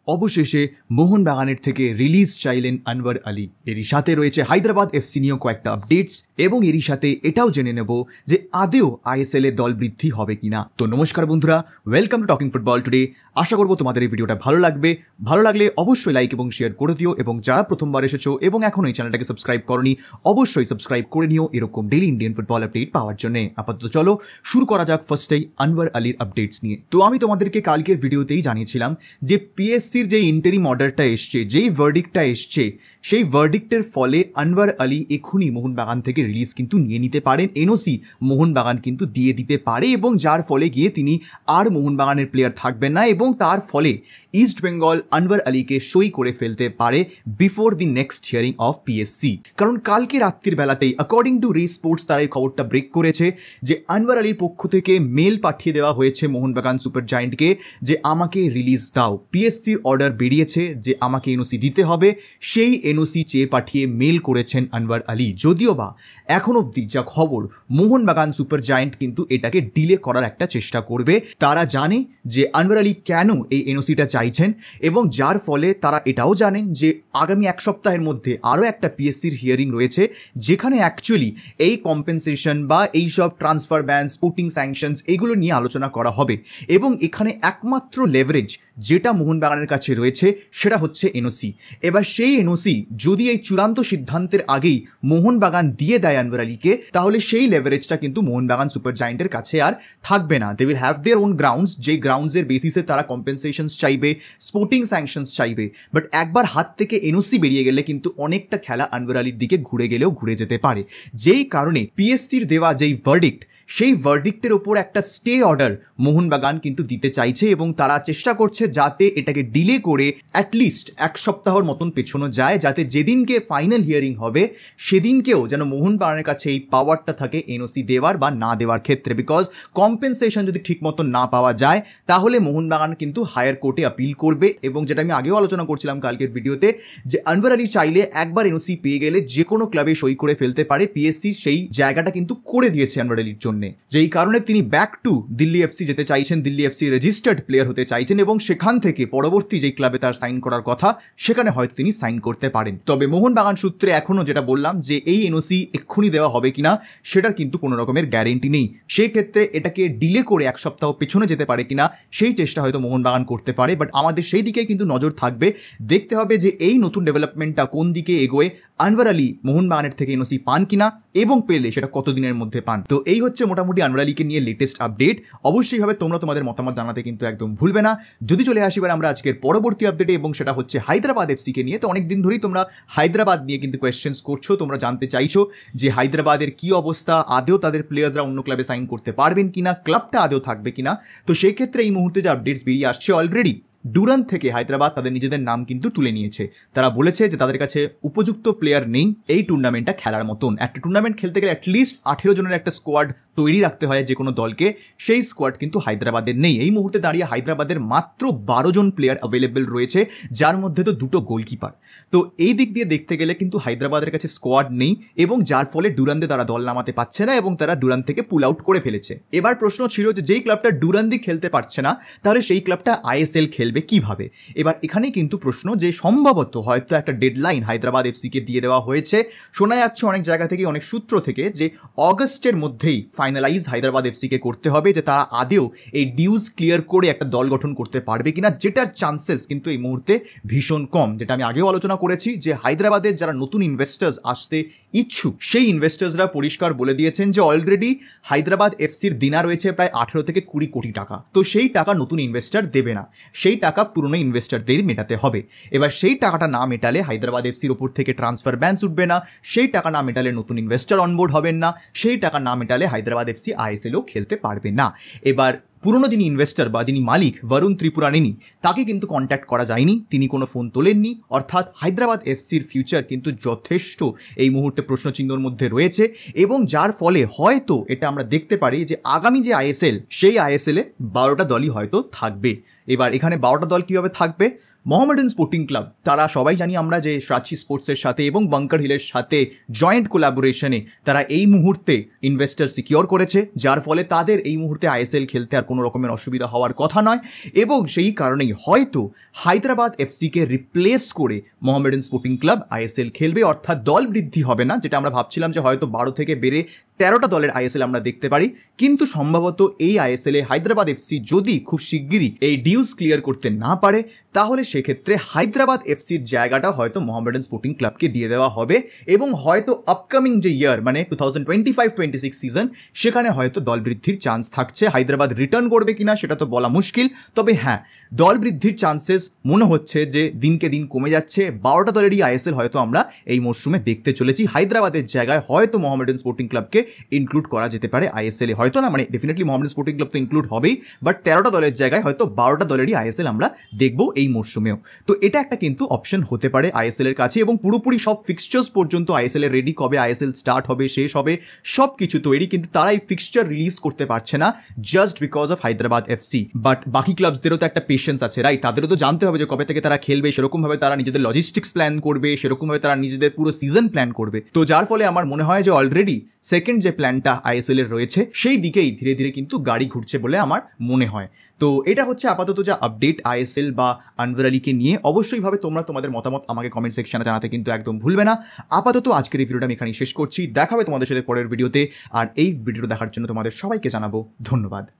অবশেষে মোহনবাগানের থেকে রিলিজ চাইলেন আনওয়ার আলী। এরই সাথে রয়েছে হায়দ্রাবাদ এফসি নিয়েও কয়েকটা আপডেটস এবং এরই সাথে এটাও জেনে নেব যে আদেও আইএসএল এ দল বৃদ্ধি হবে কিনা। তো নমস্কার বন্ধুরা, welcome to talking football today. আশা করবো তোমাদের এই ভিডিওটা ভালো লাগবে। ভালো লাগলে অবশ্যই লাইক এবং শেয়ার করে দিও এবং যারা প্রথমবার এসেছো এবং এখনো এই চ্যানেলটাকে সাবস্ক্রাইব করনি অবশ্যই সাবস্ক্রাইব করে নিও এরকম ডেইলি ইন্ডিয়ান ফুটবল আপডেট পাওয়ার জন্য। আপাতত চলো শুরু করা যাক ফার্স্টেই আনওয়ার আলীর আপডেটস নিয়ে। তো আমি তোমাদেরকে কালকের ভিডিওতেই জানিয়েছিলাম যে পিএসসির যে ইন্টারিম অর্ডারটা এসছে, যেই ভার্ডিক্টটা এসছে, সেই ভার্ডিক্টের ফলে আনওয়ার আলী এখনই মোহনবাগান থেকে রিলিজ কিন্তু নিয়ে নিতে পারেন। এনওসি মোহনবাগান কিন্তু দিয়ে দিতে পারে এবং যার ফলে গিয়ে তিনি আর মোহনবাগানের প্লেয়ার থাকবেন না এবং তার ফলে ইস্ট বেঙ্গল আনওয়ার আলীকে সই করে ফেলতে পারে before the next hearing of PSC. কারণ কালকে রাত্রির বেলাতেই অ্যাকর্ডিং টু রে স্পোর্টস তারা এই খবরটা ব্রেক করেছে যে আনওয়ার আলীর পক্ষ থেকে মেল পাঠিয়ে দেওয়া হয়েছে মোহনবাগান সুপার জায়েন্টকে যে আমাকে রিলিজ দাও। পিএসসির অর্ডার বেরিয়েছে যে আমাকে এনওসি দিতে হবে, সেই এনওসি চেয়ে পাঠিয়ে মেল করেছেন আনওয়ার আলী। যদিও বা এখন অবধি যা খবর, মোহনবাগান সুপার জায়েন্ট কিন্তু এটাকে ডিলে করার একটা চেষ্টা করবে। তারা জানে যে আনওয়ার আলী কেন এই এনওসিটা চাইছেন এবং যার ফলে তারা এটাও জানেন যে আগামী এক সপ্তাহের মধ্যে আরও একটা পিএসসির হিয়ারিং রয়েছে যেখানে অ্যাকচুয়ালি এই কম্পেনসেশন বা এইসব ট্রান্সফার ব্যান, স্পোর্টিং স্যাংশনস এগুলো নিয়ে আলোচনা করা হবে এবং এখানে একমাত্র লেভারেজ যেটা মোহনবাগানের কাছে রয়েছে সেটা হচ্ছে এনওসি। এবার সেই এনওসি যদি এই চূড়ান্ত সিদ্ধান্তের আগেই মোহনবাগান দিয়ে দেয় আনওয়ার আলীকে, তাহলে সেই লেভারেজটা কিন্তু মোহনবাগান সুপার জায়েন্টের কাছে আর থাকবে না। They will have their own grounds, যে গ্রাউন্ডসের বেসিসে তারা কম্পেনসেশনস চাইবে, স্পোর্টিং স্যাংশনস চাইবে। বাট একবার হাত থেকে এনওসি বেরিয়ে গেলে কিন্তু অনেকটা খেলা আনওয়ার আলীর দিকে ঘুরে গেলেও ঘুরে যেতে পারে। যেই কারণে পিএসসির দেওয়া যেই ভার্ডিক্ট, সেই ভার্ডিক্টের ওপর একটা স্টে অর্ডার মোহনবাগান কিন্তু দিতে চাইছে এবং তারা চেষ্টা করছে যাতে এটাকে ডিলে করে অ্যাটলিস্ট এক সপ্তাহর মতন পেছনো যায়, যাতে যেদিনকে ফাইনাল হিয়ারিং হবে সেদিনকেও যেন মোহনবাগানের কাছে এই পাওয়ারটা থাকে এনওসি দেওয়ার বা না দেওয়ার ক্ষেত্রে। বিকজ কম্পেনসেশন যদি ঠিক মতো না পাওয়া যায় তাহলে মোহনবাগান কিন্তু হায়ার কোর্টে আপিল করবে এবং যেটা আমি আগেও আলোচনা করছিলাম কালকের ভিডিওতে যে আনওয়ার আলী চাইলে একবার এনওসি পেয়ে গেলে যে কোনো ক্লাবে সই করে ফেলতে পারে। পিএসসি সেই জায়গাটা কিন্তু করে দিয়েছে আনওয়ার আলীর জন্য, যেই কারণে তিনি ব্যাক টু দিল্লি এফসি যেতে চাইছেন, দিল্লি এফসি রেজিস্টার্ড প্লেয়ার হতে চাইছেন এবং সেখান থেকে পরবর্তী যেই ক্লাবে তার সাইন করার কথা সেখানে হয়তো তিনি সাইন করতে পারেন। তবে মোহনবাগান সূত্রে এখনো যেটা বললাম যে এই এনওসি এক্ষুনি দেওয়া হবে কিনা সেটার কিন্তু কোনো রকমের গ্যারেন্টি নেই। সেই ক্ষেত্রে এটাকে ডিলে করে এক সপ্তাহ পেছনে যেতে পারে কিনা সেই চেষ্টা হয়তো মোহনবাগান করতে পারে। বাট আমাদের সেই দিকে কিন্তু নজর থাকবে, দেখতে হবে যে এই নতুন ডেভেলপমেন্টটা কোন দিকে এগোয়, আনওয়ার আলী মোহনবাগানের থেকে এনওসি পান কিনা এবং পেলে সেটা কতদিনের মধ্যে পান। তো এই হচ্ছে মোটামুটি আনওয়ার আলীকে নিয়ে লেটেস্ট আপডেট। অবশ্যই ভাবে তোমরা তোমাদের মতামত জানাতে কিন্তু একদম ভুলবে না। যদি চলে আসি এবার আমরা আজকের পরবর্তী আপডেটে এবং সেটা হচ্ছে হায়দ্রাবাদ এফসিকে নিয়ে। তো অনেকদিন ধরেই তোমরা হায়দ্রাবাদ নিয়ে কিন্তু কোয়েশ্চেন্স করছো, তোমরা জানতে চাইছো যে হায়দ্রাবাদের কি অবস্থা, আদেও তাদের প্লেয়ার্সরা অন্য ক্লাবে সাইন করতে পারবেন কিনা, ক্লাবটা আদেও থাকবে কিনা। তো সেই ক্ষেত্রে এই মুহূর্তে যে আপডেটস বেরিয়ে আসছে, অলরেডি ডুরান্ট থেকে হায়দ্রাবাদ তাদের নিজেদের নাম কিন্তু তুলে নিয়েছে। তারা বলেছে যে তাদের কাছে উপযুক্ত প্লেয়ার নেই এই টুর্নামেন্টটা খেলার মতন। একটা টুর্নামেন্ট খেলতে গেলে অ্যাটলিস্ট 18 জনের একটা স্কোয়াড তৈরি রাখতে হয় যে কোনো দলকে, সেই স্কোয়াড কিন্তু হায়দ্রাবাদের নেই। এই মুহূর্তে দাঁড়িয়ে হায়দ্রাবাদের মাত্র 12 জন প্লেয়ার অ্যাভেলেবেল রয়েছে, যার মধ্যে তো 2টো গোলকিপার। তো এই দিক দিয়ে দেখতে গেলে কিন্তু হায়দ্রাবাদের কাছে স্কোয়াড নেই এবং যার ফলে ডুরান্ডে তারা দল নামাতে পারছে না এবং তারা ডুরান্ড থেকে পুল আউট করে ফেলেছে। এবার প্রশ্ন ছিল যে যেই ক্লাবটা ডুরান্ডি খেলতে পারছে না তাহলে সেই ক্লাবটা আইএসএল খেলবে কিভাবে। এবার এখানেই কিন্তু প্রশ্ন যে সম্ভবত হয়তো একটা ডেডলাইন হায়দ্রাবাদ এফসিকে দিয়ে দেওয়া হয়েছে। শোনা যাচ্ছে অনেক জায়গা থেকে, অনেক সূত্র থেকে যে অগস্টের মধ্যেই ফাইনালাইজ হায়দ্রাবাদ এফসিকে করতে হবে যে তারা আদেও এই ডিউজ ক্লিয়ার করে একটা দল গঠন করতে পারবে কিনা, যেটার চান্সেস কিন্তু এই মুহূর্তে ভীষণ কম। যেটা আমি আগেও আলোচনা করেছি যে হায়দ্রাবাদের যারা নতুন ইনভেস্টার্স আসতে ইচ্ছুক সেই ইনভেস্টার্সরা পরিষ্কার বলে দিয়েছেন যে অলরেডি হায়দ্রাবাদ এফসির দিনা রয়েছে প্রায় 18 থেকে 20 কোটি টাকা। তো সেই টাকা নতুন ইনভেস্টার দেবে না, সেই টাকা পুরনো ইনভেস্টারদের মেটাতে হবে। এবার সেই টাকাটা না মেটালে হায়দ্রাবাদ এফসির ওপর থেকে ট্রান্সফার ব্যান উঠবে না, সেই টাকা না মেটালে নতুন ইনভেস্টার অনবোর্ড হবেন না, সেই টাকা না মেটালে হায়দ্রাবাদ এফসি আইএসএলও খেলতে পারবে না। এবার পুরনো যিনি ইনভেস্টার বা যিনি মালিক বরুণ ত্রিপুরানেনি, তাকে কিন্তু কন্ট্যাক্ট করা যায়নি, তিনি কোনো ফোন তোলেননি। অর্থাৎ হায়দ্রাবাদ এফসির ফিউচার কিন্তু যথেষ্ট এই মুহূর্তে প্রশ্নচিহ্নর মধ্যে রয়েছে এবং যার ফলে হয়তো এটা আমরা দেখতে পারি যে আগামী যে আইএসএল, সেই আইএসএলে 12টা দলই হয়তো থাকবে। এবার এখানে 12টা দল কিভাবে থাকবে? মোহামেডান স্পোর্টিং ক্লাব, তারা সবাই জানি আমরা যে রাঁচি স্পোর্টসের সাথে এবং বাঙ্কার হিলের সাথে জয়েন্ট কোলাবোরেশনে তারা এই মুহূর্তে ইনভেস্টার সিকিওর করেছে, যার ফলে তাদের এই মুহূর্তে আইএসএল খেলতে আর কোনো রকমের অসুবিধা হওয়ার কথা নয়। এবং সেই কারণেই হয়তো হায়দ্রাবাদ এফসিকে রিপ্লেস করে মোহামেডান স্পোর্টিং ক্লাব আইএসএল খেলবে, অর্থাৎ দল বৃদ্ধি হবে না, যেটা আমরা ভাবছিলাম যে হয়তো 12 থেকে বেড়ে 13টা দলের আইএসএল আমরা দেখতে পারি। কিন্তু সম্ভবত এই আইএসএলে হায়দ্রাবাদ এফসি যদি খুব শিগগিরই এই ডিউস ক্লিয়ার করতে না পারে, তাহলে সেক্ষেত্রে হায়দ্রাবাদ এফসির জায়গাটা হয়তো মোহামেডান স্পোর্টিং ক্লাবকে দিয়ে দেওয়া হবে এবং হয়তো আপকামিং যে ইয়ার মানে 2025-26 সিজন, সেখানে হয়তো দল বৃদ্ধির চান্স থাকছে। হায়দ্রাবাদ রিটার্ন করবে কিনা সেটা তো বলা মুশকিল, তবে হ্যাঁ, দল বৃদ্ধির চান্সেস মনে হচ্ছে যে দিনকে দিন কমে যাচ্ছে। 12টা দলেরই আইএসএল হয়তো আমরা এই মরশুমে দেখতে চলেছি। হায়দ্রাবাদের জায়গায় হয়তো মোহামেডান স্পোর্টিং ক্লাবকে ইনক্লুড করা যেতে পারে আইএসএলে, হয়তো না, মানে ডেফিনেটলি মোহামেডান স্পোর্টিং ক্লাব তো ইনক্লুড হবেই, বাট 13টা দলের জায়গায় হয়তো 12টা দলেরই আইএসএল আমরা দেখবো এই মরশুমেও। তো এটা একটা কিন্তু অপশন হতে পারে আইএসএল এর কাছে, এবং পুরোপুরি সব ফিক্সচার্স পর্যন্ত আইএসএল এর রেডি, কবে আইএসএল স্টার্ট হবে, শেষ হবে, সব কিছু তৈরি, কিন্তু তারা এই ফিক্সচার রিলিজ করতে পারছে না just because of Hyderabad FC. But বাকি ক্লাবসদেরও তো একটা পেশেন্স আছে, রাইট? তাদেরও তো জানতে হবে যে কবে থেকে তারা খেলবে, সেরকমভাবে তারা নিজেদের লজিস্টিক্স প্ল্যান করবে, সেরকমভাবে তারা নিজেদের পুরো সিজন প্ল্যান করবে। তো যার ফলে আমার মনে হয় যে অলরেডি সেকেন্ড যে প্ল্যানটা আইএসএল এর রয়েছে সেই দিকেই ধীরে ধীরে কিন্তু গাড়ি ঘুরছে বলে আমার মনে হয়। তো এটা হচ্ছে আপাতত যা আপডেট আইএসএল বা আনভার আলীকে নিয়ে। অবশ্যই ভাবে তোমরা তোমাদের মতামত আমাকে কমেন্ট সেকশনে জানাতে কিন্তু একদম ভুলবে না। আপাতত আজকের এই ভিডিওটা আমি এখানেই শেষ করছি, দেখা হবে তোমাদের সাথে পরের ভিডিওতে। আর এই ভিডিও দেখার জন্য তোমাদের সবাইকে জানাবো ধন্যবাদ।